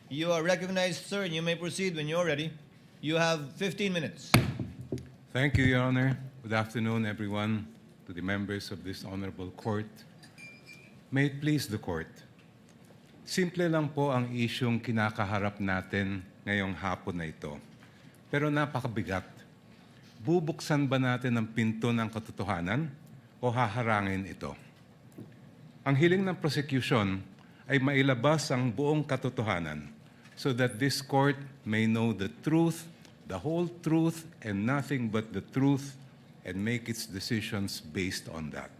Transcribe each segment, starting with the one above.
You are recognized, sir, and you may proceed when you're ready. You have 15 minutes. Thank you, Your Honor. Good afternoon, everyone, to the members of this honorable court. May it please the court. Simple lang po ang isyong kinakaharap natin ngayong hapon na ito. Pero napakabigat. Bubuksan ba natin ang pinto ng katotohanan o haharangin ito? Ang hiling ng prosecution ay mailabas ang buong katotohanan so that this court may know the truth, the whole truth, and nothing but the truth, and make its decisions based on that.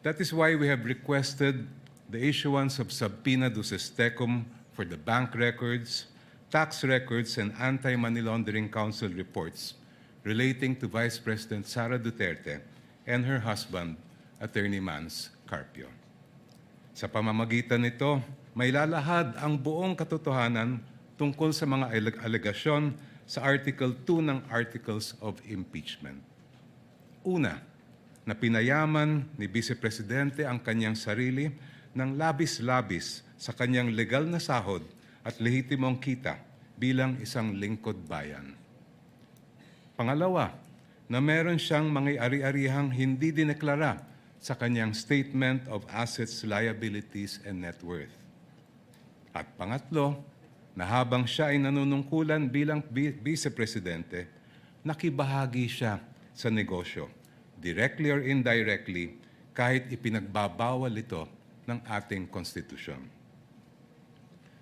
That is why we have requested the issuance of subpoena duces tecum for the bank records, tax records, and anti-money laundering council reports relating to Vice President Sara Duterte and her husband, Attorney Mans Carpio. Sa pamamagitan nito, may lalahad ang buong katotohanan tungkol sa mga alegasyon sa Article 2 ng Articles of Impeachment. Una, na pinayaman ni Vice Presidente ang kanyang sarili ng labis-labis sa kanyang legal na sahod at lehitimong kita bilang isang lingkod bayan. Pangalawa, na meron siyang mga ari-arihang hindi dineklara sa kanyang Statement of Assets, Liabilities, and Net Worth. At pangatlo, na habang siya ay nanunungkulan bilang Vice Presidente, nakibahagi siya sa negosyo, directly or indirectly, kahit ipinagbabawal ito ng ating konstitusyon.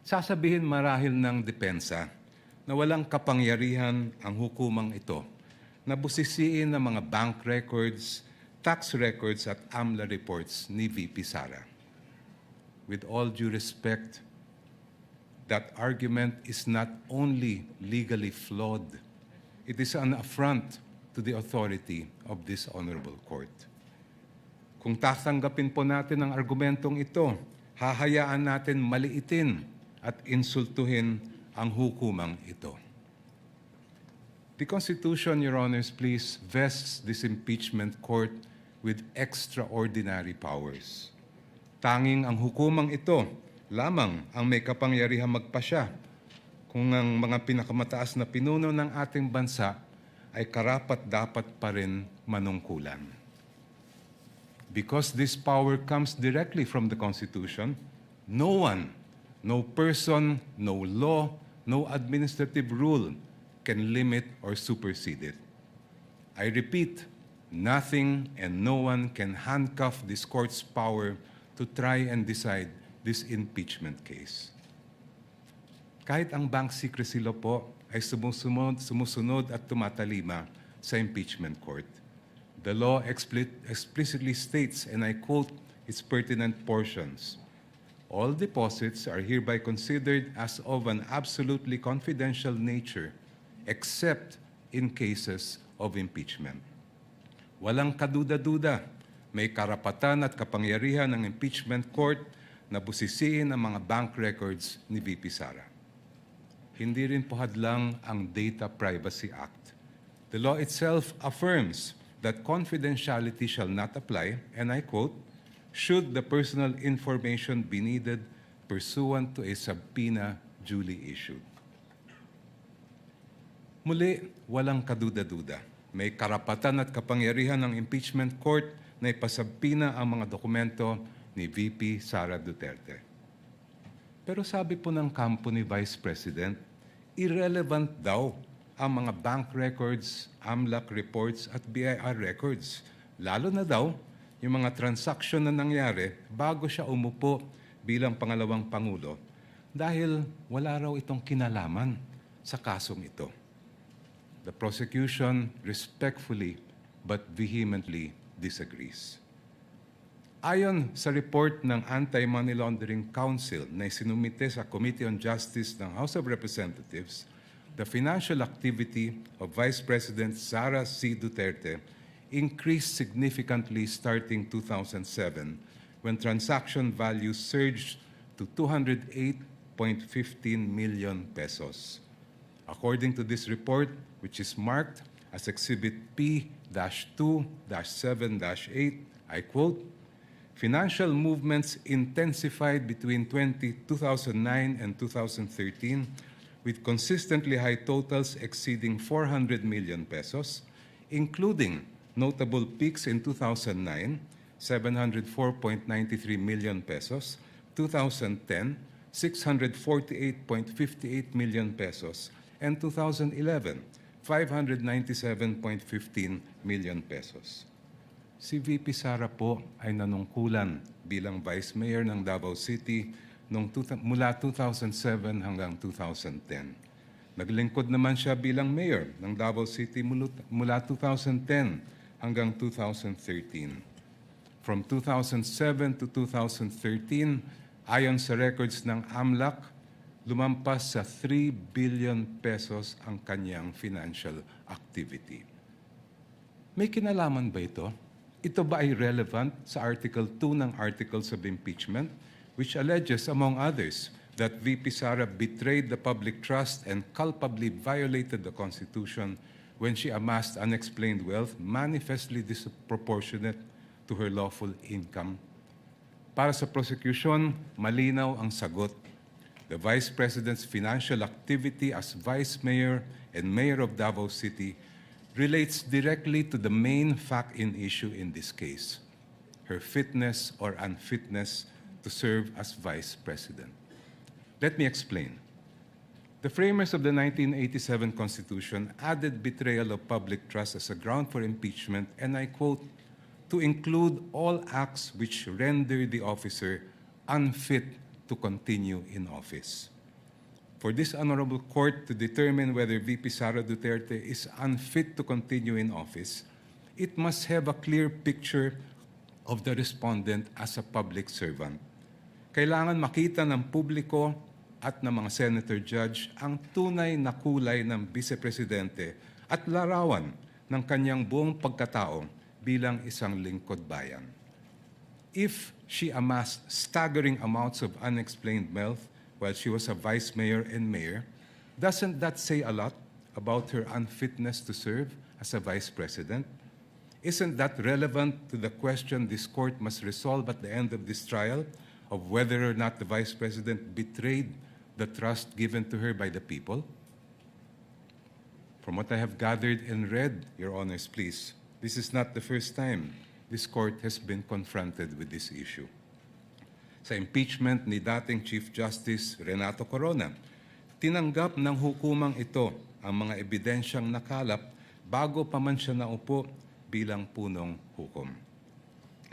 Sasabihin marahil ng depensa na walang kapangyarihan ang hukumang ito na busisiin ng mga bank records, tax records at AMLA reports ni VP Sara. With all due respect, that argument is not only legally flawed, it is an affront to the authority of this honorable court. Kung tatanggapin po natin ang argumentong ito, hahayaan natin maliitin at insultuhin ang hukumang ito. The Constitution, Your Honors, please, vests this impeachment court with extraordinary powers. Tanging ang hukumang ito lamang ang may kapangyarihang magpasya kung ang mga pinakamataas na pinuno ng ating bansa ay karapat-dapat pa rin manungkulan. Because this power comes directly from the Constitution, no one, no person, no law, no administrative rule can limit or supersede it. I repeat, nothing and no one can handcuff this court's power to try and decide this impeachment case. Kahit ang bank secrecy law po ay sumusunod at tumatalima sa impeachment court. The law explicitly states, and I quote its pertinent portions, all deposits are hereby considered as of an absolutely confidential nature except in cases of impeachment. Walang kaduda-duda, may karapatan at kapangyarihan ng impeachment court na busisiin ang mga bank records ni VP Sara. Hindi rin po hadlang ang Data Privacy Act. The law itself affirms that confidentiality shall not apply, and I quote, should the personal information be needed pursuant to a subpoena duly issued. Muli, walang kaduda-duda. May karapatan at kapangyarihan ng impeachment court na ipasabpina ang mga dokumento ni VP Sara Duterte. Pero sabi po ng kampo ni Vice President, irrelevant daw ang mga bank records, AMLAC reports at BIR records. Lalo na daw yung mga transaksyon na nangyari bago siya umupo bilang pangalawang Pangulo dahil wala raw itong kinalaman sa kasong ito. The prosecution respectfully but vehemently disagrees. Ayon sa report ng Anti-Money Laundering Council na isinumite sa Committee on Justice ng House of Representatives, the financial activity of Vice President Sara C. Duterte increased significantly starting 2007 when transaction value surged to 208.15 million pesos. According to this report, which is marked as Exhibit P-2-7-8, I quote, financial movements intensified between 2009 and 2013 with consistently high totals exceeding 400 million pesos, including notable peaks in 2009, 704.93 million pesos, 2010, 648.58 million pesos, and 2011, 597.15 million pesos. Si VP Sara po ay nanungkulan bilang Vice Mayor ng Davao City mula 2007 hanggang 2010. Naglingkod naman siya bilang Mayor ng Davao City mula 2010 hanggang 2013. From 2007 to 2013, ayon sa records ng AMLAC, lumampas sa 3 billion pesos ang kanyang financial activity. May kinalaman ba ito? Ito ba ay relevant sa Article 2 ng Articles of Impeachment, which alleges, among others, that VP Sara betrayed the public trust and culpably violated the Constitution when she amassed unexplained wealth manifestly disproportionate to her lawful income? Para sa prosecution, malinaw ang sagot. The Vice President's financial activity as Vice Mayor and Mayor of Davao City relates directly to the main fact in issue in this case, her fitness or unfitness to serve as Vice President. Let me explain. The framers of the 1987 Constitution added betrayal of public trust as a ground for impeachment, and I quote, to include all acts which render the officer unfit to continue in office. For this honorable court to determine whether VP Sara Duterte is unfit to continue in office, it must have a clear picture of the respondent as a public servant. Kailangan makita ng publiko at ng mga senator judge ang tunay na kulay ng vice-presidente at larawan ng kanyang buong pagkatao bilang isang lingkod bayan. If she amassed staggering amounts of unexplained wealth while she was a vice mayor and mayor, doesn't that say a lot about her unfitness to serve as a vice president? Isn't that relevant to the question this court must resolve at the end of this trial of whether or not the vice president betrayed the trust given to her by the people? From what I have gathered and read, Your Honors, please, this is not the first time this court has been confronted with this issue. Sa impeachment ni dating Chief Justice Renato Corona, tinanggap ng hukumang ito ang mga ebidensyang nakalap bago pa man siya naupo bilang punong hukom.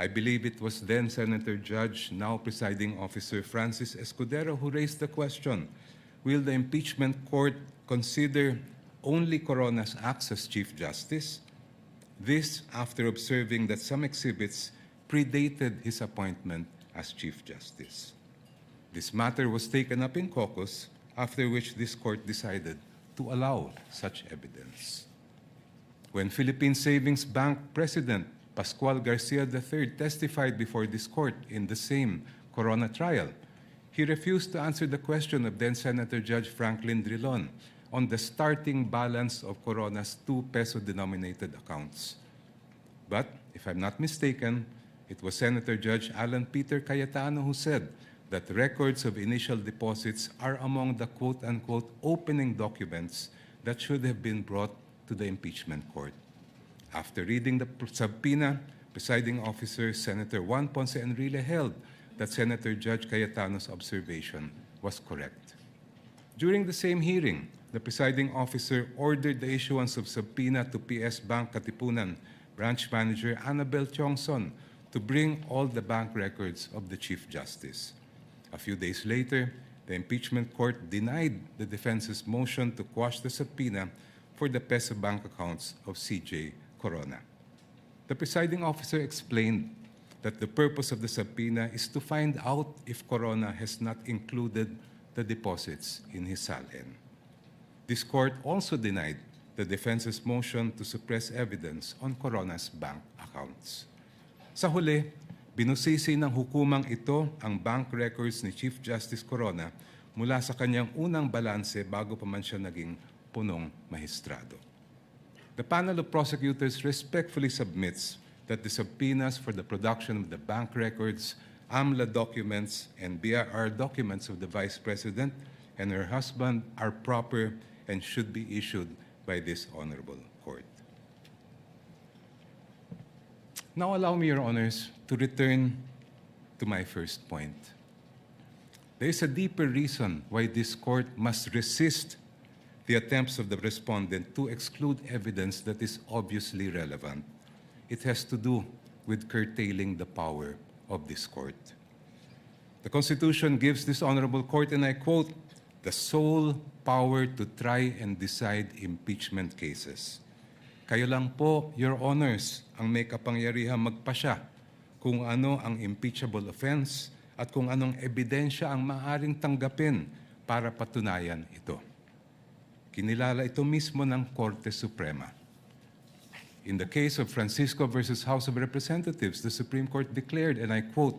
I believe it was then Senator Judge, now presiding officer Francis Escudero, who raised the question, will the impeachment court consider only Corona's acts as Chief Justice? This after observing that some exhibits predated his appointment as Chief Justice. This matter was taken up in caucus, after which this court decided to allow such evidence. When Philippine Savings Bank President Pascual Garcia III testified before this court in the same Corona trial, he refused to answer the question of then Senator Judge Franklin Drilon on the starting balance of Corona's 2 peso-denominated accounts. But, if I'm not mistaken, it was Senator Judge Alan Peter Cayetano who said that records of initial deposits are among the quote-unquote opening documents that should have been brought to the impeachment court. After reading the subpoena, presiding officer Senator Juan Ponce Enrile held that Senator Judge Cayetano's observation was correct. During the same hearing, the presiding officer ordered the issuance of subpoena to PS Bank Katipunan branch manager Annabel Tiongson to bring all the bank records of the Chief Justice. A few days later, the impeachment court denied the defense's motion to quash the subpoena for the peso bank accounts of CJ Corona. The presiding officer explained that the purpose of the subpoena is to find out if Corona has not included the deposits in his salin. This court also denied the defense's motion to suppress evidence on Corona's bank accounts. Sa huli, binusisi ng hukumang ito ang bank records ni Chief Justice Corona mula sa kanyang unang balanse bago pa man siya naging punong mahistrado. The panel of prosecutors respectfully submits that the subpoenas for the production of the bank records, AMLA documents, and BIR documents of the Vice President and her husband are proper and should be issued by this honorable court. Now allow me, Your Honors, to return to my first point. There is a deeper reason why this court must resist the attempts of the respondent to exclude evidence that is obviously relevant. It has to do with curtailing the power of this court. The Constitution gives this honorable court, and I quote, the sole power to try and decide impeachment cases. Kayo lang po, Your Honors, ang may kapangyarihang magpasya kung ano ang impeachable offense at kung anong ebidensya ang maaaring tanggapin para patunayan ito. Kinilala ito mismo ng Korte Suprema. In the case of Francisco versus House of Representatives, the Supreme Court declared, and I quote,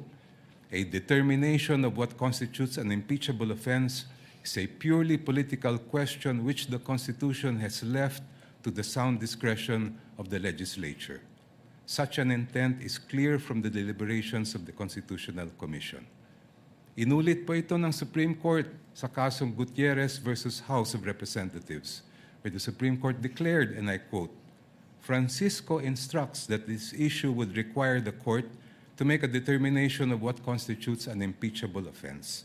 a determination of what constitutes an impeachable offense is a purely political question which the Constitution has left to the sound discretion of the legislature. Such an intent is clear from the deliberations of the Constitutional Commission. Inulit po ito ng Supreme Court sa kasong Gutierrez versus House of Representatives, where the Supreme Court declared, and I quote, Francisco instructs that this issue would require the court to make a determination of what constitutes an impeachable offense.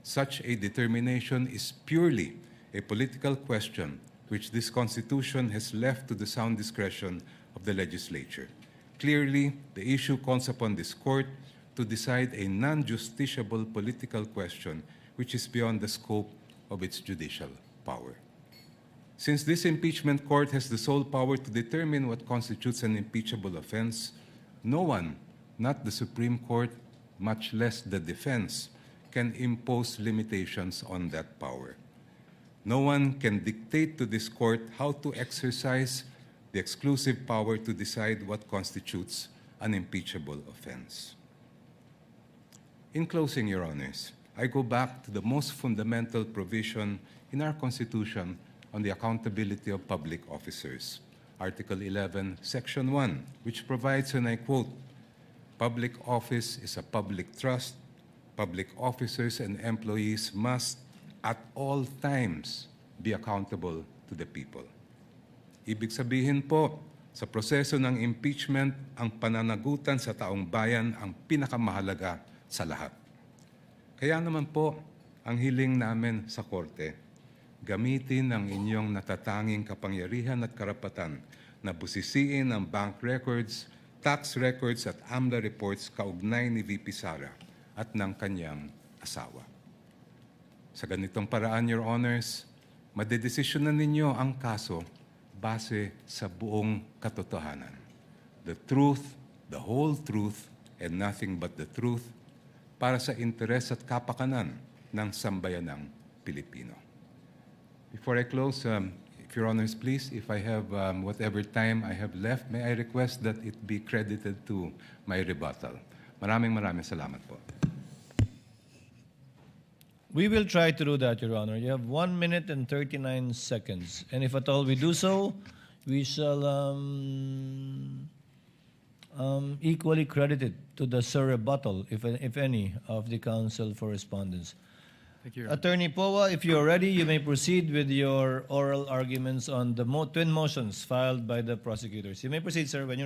Such a determination is purely a political question which this Constitution has left to the sound discretion of the legislature. Clearly, the issue calls upon this court to decide a non-justiciable political question which is beyond the scope of its judicial power. Since this impeachment court has the sole power to determine what constitutes an impeachable offense, no one, not the Supreme Court, much less the defense, can impose limitations on that power. No one can dictate to this court how to exercise the exclusive power to decide what constitutes an impeachable offense. In closing, Your Honors, I go back to the most fundamental provision in our Constitution on the accountability of public officers, Article 11, Section 1, which provides, and I quote, public office is a public trust. Public officers and employees must at all times be accountable to the people. Ibig sabihin po, sa proseso ng impeachment, ang pananagutan sa taong bayan ang pinakamahalaga sa lahat. Kaya naman po, ang hiling namin sa Korte, gamitin ang inyong natatanging kapangyarihan at karapatan na busisiin ang bank records, tax records at AMLA reports kaugnay ni VP Sara at ng kanyang asawa. Sa ganitong paraan, Your Honors, madedesisyonan ninyo ang kaso base sa buong katotohanan. The truth, the whole truth, and nothing but the truth para sa interes at kapakanan ng sambayanang Pilipino. Before I close, if Your Honors, please, if I have whatever time I have left, may I request that it be credited to my rebuttal. Maraming salamat po. We will try to do that, Your Honor. You have 1 minute and 39 seconds. And if at all we do so, we shall equally credit it to the rebuttal, if any, of the Counsel for Respondents. Thank you, Your Honor. Attorney Powa, if you're ready, you may proceed with your oral arguments on the twin motions filed by the prosecutors. You may proceed, sir, when you're